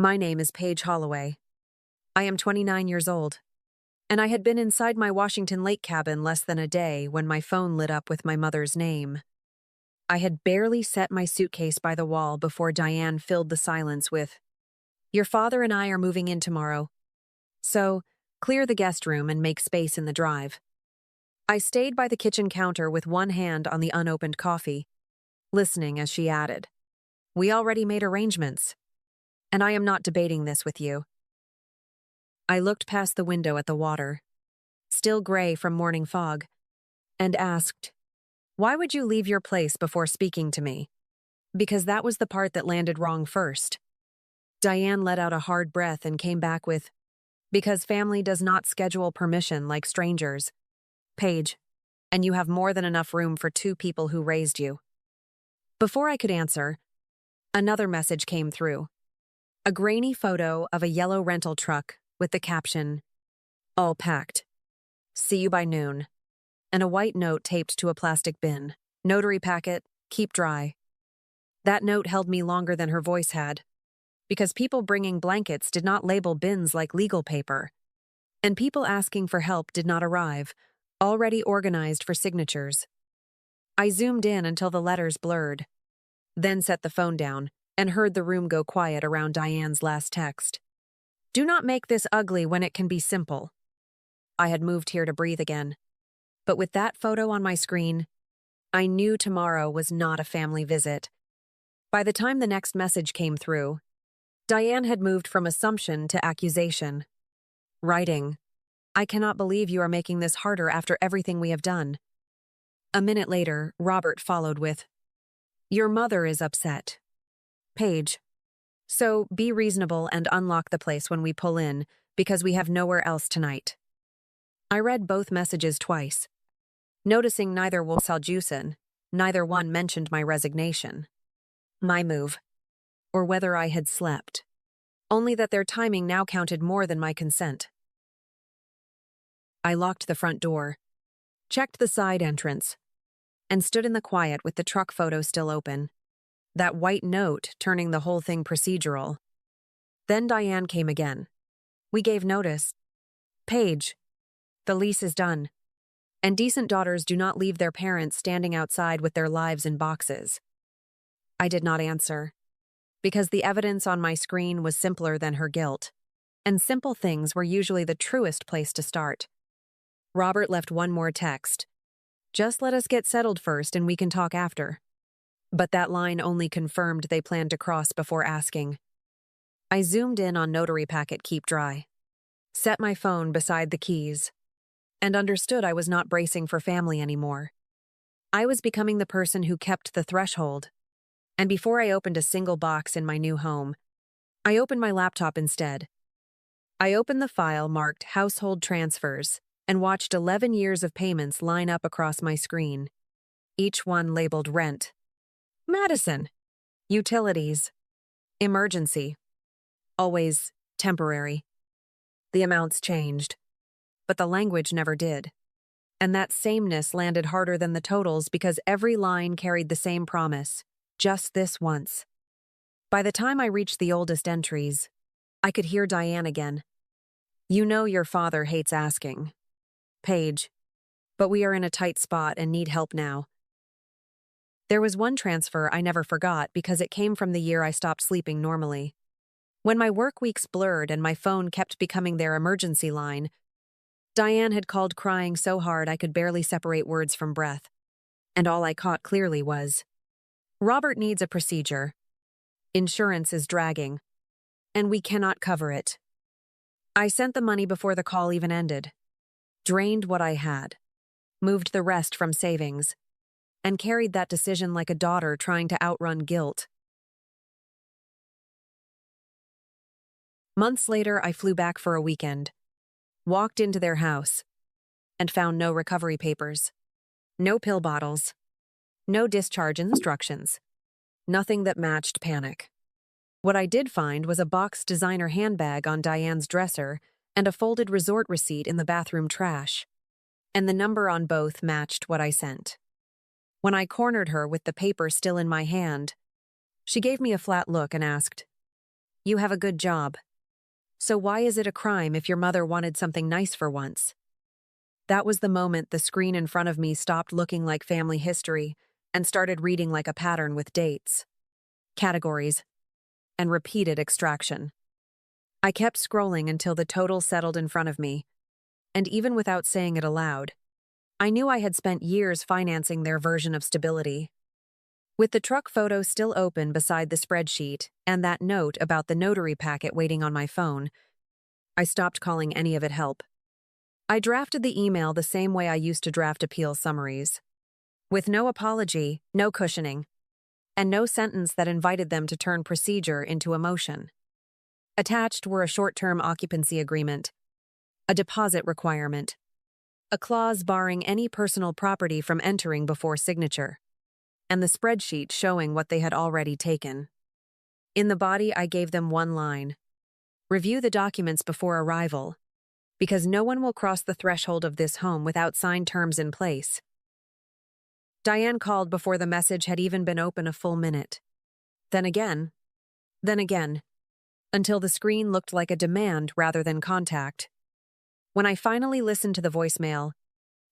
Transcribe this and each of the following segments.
My name is Paige Holloway. I am 29 years old, and I had been inside my Washington Lake cabin less than a day when my phone lit up with my mother's name. I had barely set my suitcase by the wall before Diane filled the silence with, "Your father and I are moving in tomorrow, so clear the guest room and make space in the drive." I stayed by the kitchen counter with one hand on the unopened coffee, listening as she added, "We already made arrangements, and I am not debating this with you." I looked past the window at the water, still gray from morning fog, and asked, "Why would you leave your place before speaking to me?" Because that was the part that landed wrong first. Diane let out a hard breath and came back with, "Because family does not schedule permission like strangers, Paige, and you have more than enough room for two people who raised you." Before I could answer, another message came through. A grainy photo of a yellow rental truck with the caption, "All packed. See you by noon," and a white note taped to a plastic bin. "Notary packet, keep dry." That note held me longer than her voice had, because people bringing blankets did not label bins like legal paper, and people asking for help did not arrive, already organized for signatures. I zoomed in until the letters blurred, then set the phone down and heard the room go quiet around Diane's last text. "Do not make this ugly when it can be simple." I had moved here to breathe again, but with that photo on my screen, I knew tomorrow was not a family visit. By the time the next message came through, Diane had moved from assumption to accusation. Writing, "I cannot believe you are making this harder after everything we have done." A minute later, Robert followed with, "Your mother is upset. Paige. So be reasonable and unlock the place when we pull in, because we have nowhere else tonight." I read both messages twice, noticing neither was Saljusan, neither one mentioned my resignation, my move, or whether I had slept, only that their timing now counted more than my consent. I locked the front door, checked the side entrance, and stood in the quiet with the truck photo still open, that white note turning the whole thing procedural. Then Diane came again. "We gave notice. Paige, the lease is done, and decent daughters do not leave their parents standing outside with their lives in boxes." I did not answer, because the evidence on my screen was simpler than her guilt, and simple things were usually the truest place to start. Robert left one more text. "Just let us get settled first and we can talk after." But that line only confirmed they planned to cross before asking. I zoomed in on notary packet keep dry, set my phone beside the keys, and understood I was not bracing for family anymore. I was becoming the person who kept the threshold, and before I opened a single box in my new home, I opened my laptop instead. I opened the file marked Household Transfers and watched 11 years of payments line up across my screen, each one labeled rent, Madison, utilities, emergency, always temporary. The amounts changed, but the language never did. And that sameness landed harder than the totals because every line carried the same promise, just this once. By the time I reached the oldest entries, I could hear Diane again. "You know your father hates asking, Paige, but we are in a tight spot and need help now." There was one transfer I never forgot because it came from the year I stopped sleeping normally. When my work weeks blurred and my phone kept becoming their emergency line, Diane had called crying so hard I could barely separate words from breath. And all I caught clearly was, "Robert needs a procedure. Insurance is dragging, and we cannot cover it." I sent the money before the call even ended, drained what I had, moved the rest from savings, and carried that decision like a daughter trying to outrun guilt. Months later, I flew back for a weekend, walked into their house, and found no recovery papers, no pill bottles, no discharge instructions, nothing that matched panic. What I did find was a boxed designer handbag on Diane's dresser and a folded resort receipt in the bathroom trash, and the number on both matched what I sent. When I cornered her with the paper still in my hand, she gave me a flat look and asked, You have a good job. So why is it a crime if your mother wanted something nice for once? That was the moment the screen in front of me stopped looking like family history and started reading like a pattern with dates, categories, and repeated extraction. I kept scrolling until the total settled in front of me, and even without saying it aloud, I knew I had spent years financing their version of stability. With the truck photo still open beside the spreadsheet and that note about the notary packet waiting on my phone, I stopped calling any of it help. I drafted the email the same way I used to draft appeal summaries, with no apology, no cushioning, and no sentence that invited them to turn procedure into emotion. Attached were a short-term occupancy agreement, a deposit requirement, a clause barring any personal property from entering before signature, and the spreadsheet showing what they had already taken. In the body, I gave them one line: review the documents before arrival, because no one will cross the threshold of this home without signed terms in place. Diane called before the message had even been open a full minute. Then again, until the screen looked like a demand rather than contact. When I finally listened to the voicemail,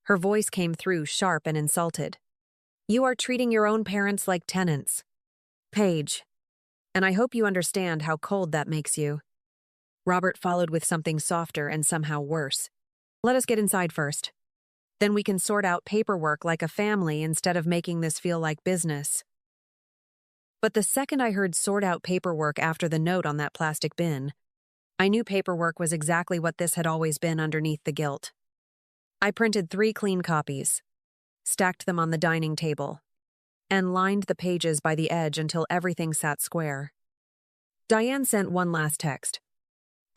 her voice came through sharp and insulted. You are treating your own parents like tenants, Paige, and I hope you understand how cold that makes you. Robert followed with something softer and somehow worse. Let us get inside first. Then we can sort out paperwork like a family instead of making this feel like business. But the second I heard sort out paperwork after the note on that plastic bin, I knew paperwork was exactly what this had always been underneath the guilt. I printed 3 clean copies, stacked them on the dining table, and lined the pages by the edge until everything sat square. Diane sent one last text.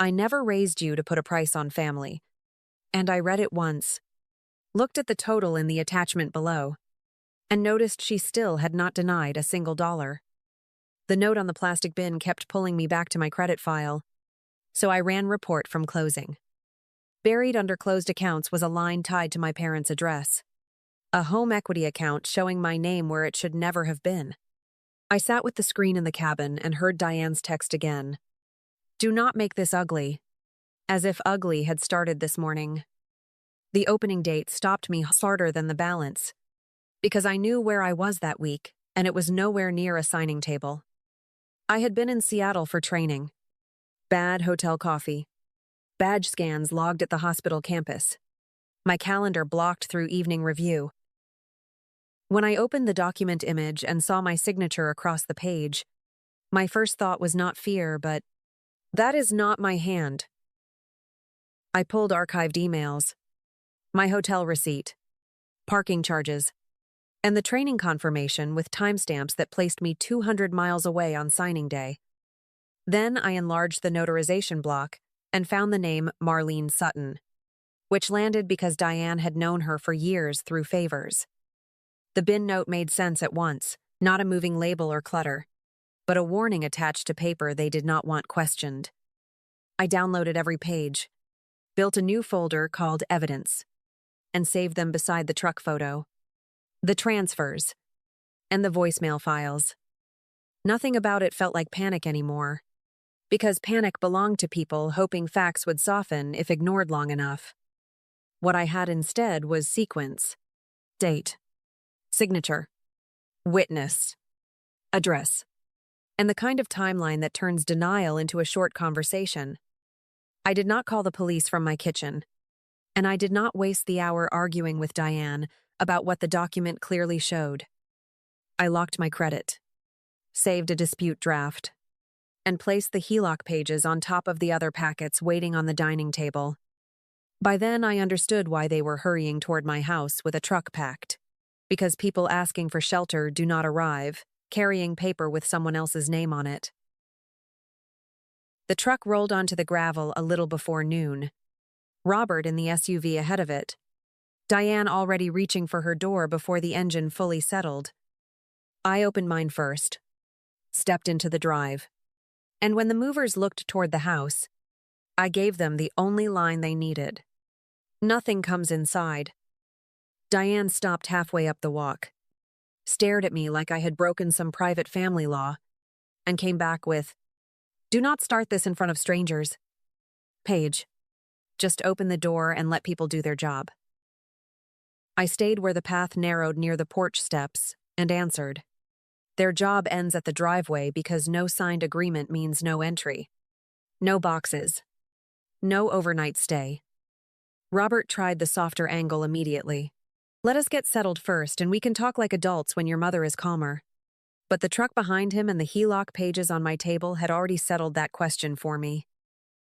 I never raised you to put a price on family. And I read it once, looked at the total in the attachment below, and noticed she still had not denied a single dollar. The note on the plastic bin kept pulling me back to my credit file, so I ran report from closing. Buried under closed accounts was a line tied to my parents' address, a home equity account showing my name where it should never have been. I sat with the screen in the cabin and heard Diane's text again. Do not make this ugly, as if ugly had started this morning. The opening date stopped me harder than the balance, because I knew where I was that week, and it was nowhere near a signing table. I had been in Seattle for training. Bad hotel coffee. Badge scans logged at the hospital campus. My calendar blocked through evening review. When I opened the document image and saw my signature across the page, my first thought was not fear, but, that is not my hand. I pulled archived emails, my hotel receipt, parking charges, and the training confirmation with timestamps that placed me 200 miles away on signing day. Then I enlarged the notarization block and found the name Marlene Sutton, which landed because Diane had known her for years through favors. The bin note made sense at once, not a moving label or clutter, but a warning attached to paper they did not want questioned. I downloaded every page, built a new folder called Evidence, and saved them beside the truck photo, the transfers, and the voicemail files. Nothing about it felt like panic anymore, because panic belonged to people hoping facts would soften if ignored long enough. What I had instead was sequence, date, signature, witness, address, and the kind of timeline that turns denial into a short conversation. I did not call the police from my kitchen, and I did not waste the hour arguing with Diane about what the document clearly showed. I locked my credit, saved a dispute draft, and placed the HELOC pages on top of the other packets waiting on the dining table. By then, I understood why they were hurrying toward my house with a truck packed, because people asking for shelter do not arrive, carrying paper with someone else's name on it. The truck rolled onto the gravel a little before noon, Robert in the SUV ahead of it, Diane already reaching for her door before the engine fully settled. I opened mine first, stepped into the drive, and when the movers looked toward the house, I gave them the only line they needed. Nothing comes inside. Diane stopped halfway up the walk, stared at me like I had broken some private family law, and came back with, Do not start this in front of strangers. Paige, just open the door and let people do their job. I stayed where the path narrowed near the porch steps and answered. Their job ends at the driveway because no signed agreement means no entry. No boxes. No overnight stay. Robert tried the softer angle immediately. Let us get settled first, and we can talk like adults when your mother is calmer. But the truck behind him and the HELOC pages on my table had already settled that question for me.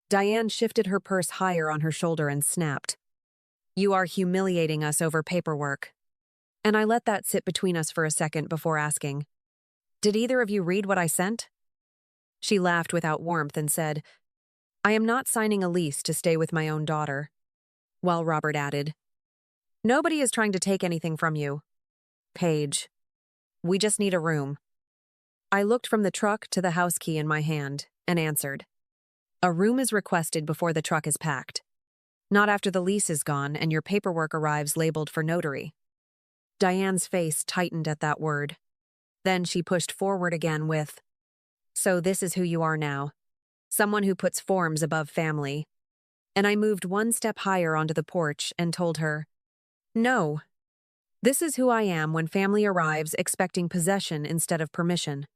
Diane shifted her purse higher on her shoulder and snapped. You are humiliating us over paperwork. And I let that sit between us for a second before asking, did either of you read what I sent? She laughed without warmth and said, I am not signing a lease to stay with my own daughter. While Robert added, nobody is trying to take anything from you. Paige, we just need a room. I looked from the truck to the house key in my hand and answered, a room is requested before the truck is packed. Not after the lease is gone and your paperwork arrives labeled for notary. Diane's face tightened at that word. Then she pushed forward again with, so this is who you are now. Someone who puts forms above family. And I moved one step higher onto the porch and told her, no. This is who I am when family arrives expecting possession instead of permission.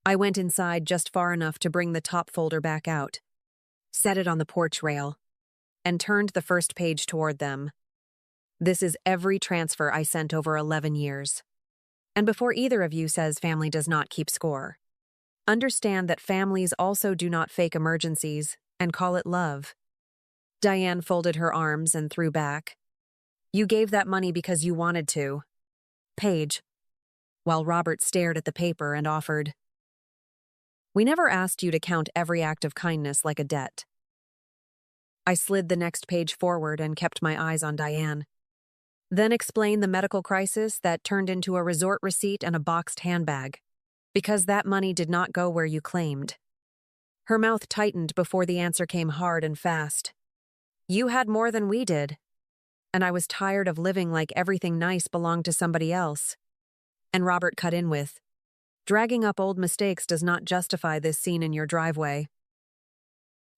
I went inside just far enough to bring the top folder back out, set it on the porch rail, and turned the first page toward them. This is every transfer I sent over 11 years. And before either of you says family does not keep score, understand that families also do not fake emergencies and call it love. Diane folded her arms and threw back. You gave that money because you wanted to. Paige, while Robert stared at the paper and offered, we never asked you to count every act of kindness like a debt. I slid the next page forward and kept my eyes on Diane. Then explained the medical crisis that turned into a resort receipt and a boxed handbag, because that money did not go where you claimed. Her mouth tightened before the answer came hard and fast. You had more than we did. And I was tired of living like everything nice belonged to somebody else. And Robert cut in with, dragging up old mistakes does not justify this scene in your driveway.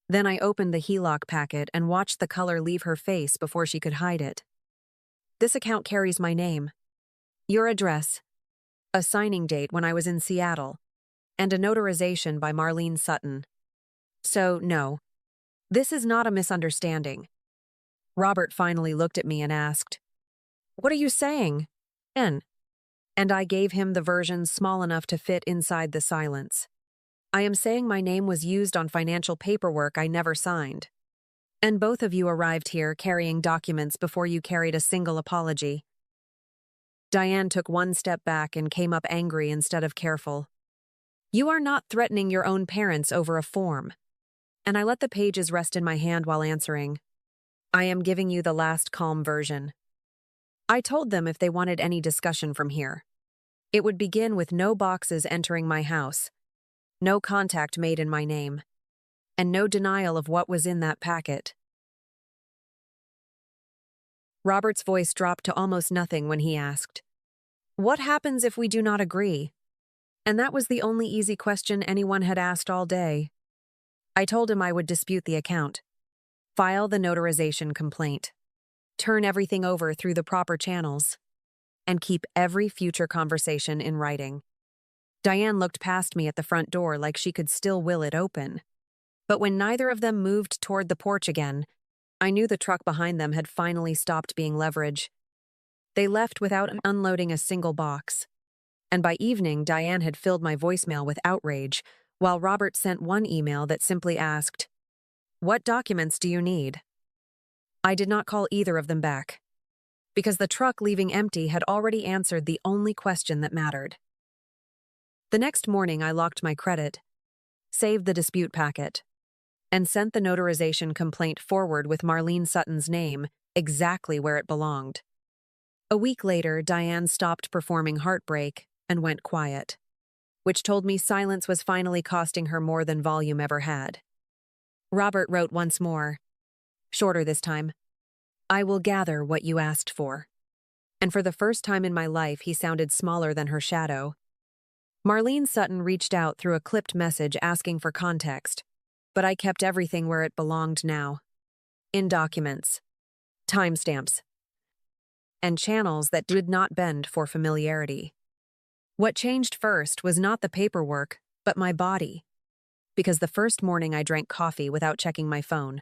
Then I opened the HELOC packet and watched the color leave her face before she could hide it. This account carries my name, your address, a signing date when I was in Seattle, and a notarization by Marlene Sutton. So, no, this is not a misunderstanding. Robert finally looked at me and asked, what are you saying? And I gave him the version small enough to fit inside the silence. I am saying my name was used on financial paperwork I never signed. And both of you arrived here carrying documents before you carried a single apology. Diane took one step back and came up angry instead of careful. You are not threatening your own parents over a form. And I let the pages rest in my hand while answering. I am giving you the last calm version. I told them if they wanted any discussion from here, it would begin with no boxes entering my house, no contact made in my name, and no denial of what was in that packet. Robert's voice dropped to almost nothing when he asked, what happens if we do not agree? And that was the only easy question anyone had asked all day. I told him I would dispute the account, file the notarization complaint, turn everything over through the proper channels, and keep every future conversation in writing. Diane looked past me at the front door like she could still will it open. But when neither of them moved toward the porch again, I knew the truck behind them had finally stopped being leverage. They left without unloading a single box. And by evening, Diane had filled my voicemail with outrage, while Robert sent one email that simply asked, what documents do you need? I did not call either of them back, because the truck leaving empty had already answered the only question that mattered. The next morning, I locked my credit, saved the dispute packet, and sent the notarization complaint forward with Marlene Sutton's name exactly where it belonged. A week later, Diane stopped performing heartbreak and went quiet, which told me silence was finally costing her more than volume ever had. Robert wrote once more, shorter this time, I will gather what you asked for. And for the first time in my life, he sounded smaller than her shadow. Marlene Sutton reached out through a clipped message asking for context, but I kept everything where it belonged now. In documents, timestamps, and channels that did not bend for familiarity. What changed first was not the paperwork, but my body. Because the first morning I drank coffee without checking my phone,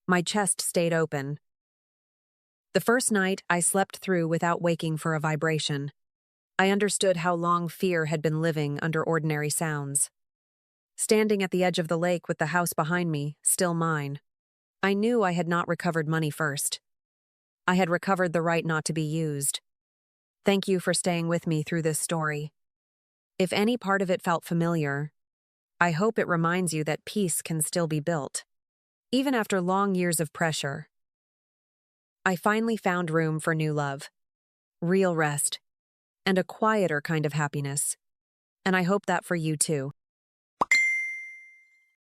my chest stayed open. The first night I slept through without waking for a vibration. I understood how long fear had been living under ordinary sounds. Standing at the edge of the lake with the house behind me, still mine, I knew I had not recovered money first. I had recovered the right not to be used. Thank you for staying with me through this story. If any part of it felt familiar, I hope it reminds you that peace can still be built. Even after long years of pressure, I finally found room for new love, real rest, and a quieter kind of happiness. And I hope that for you too.